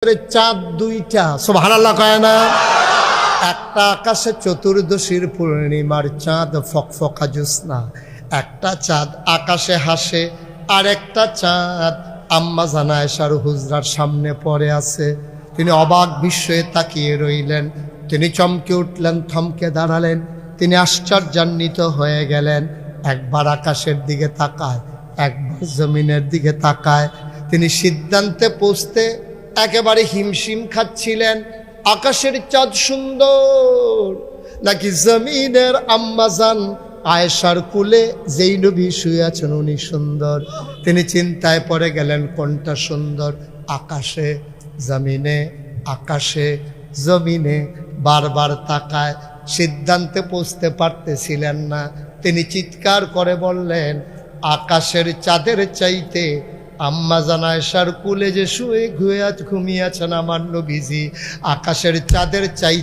ভিতরে চাঁদ দুইটা, সুবহানাল্লাহ কয় না? একটা আকাশে চতুর্দশীর পূর্ণিমার চাঁদ ফকফকা জ্যোৎস্না, একটা চাঁদ আকাশে হাসে, আর একটা চাঁদ আম্মা জান আয়েশার হুজরার সামনে পড়ে আছে। তিনি অবাক বিস্ময়ে তাকিয়ে রইলেন। তিনি চমকে উঠলেন, থমকে দাঁড়ালেন, তিনি আশ্চর্যান্বিত হয়ে গেলেন। একবার আকাশের দিকে তাকায়, একবার জমিনের দিকে তাকায়। তিনি সিদ্ধান্তে পৌঁছতে একেবারে হিমশিম খাচ্ছিলেন। আকাশের চাঁদ সুন্দর নাকি জমিনের আম্মাজান আয়েশার কুলে যেই নবী শুয়ে আছেন উনি সুন্দর? তিনি চিন্তায় পড়ে গেলেন কোনটা সুন্দর। আকাশে জমিনে, আকাশে জমিনে, বারবার তাকায়, সিদ্ধান্তে পৌঁছতে পারতেছিলেন না। তিনি চিৎকার করে বললেন, আকাশের চাঁদের চাইতে আম্মা জান আয়েশার কুলে যে শুয়ে ঘুমিয়ে আছেন আমার নবীজি, আকাশের চাঁদের চাইতে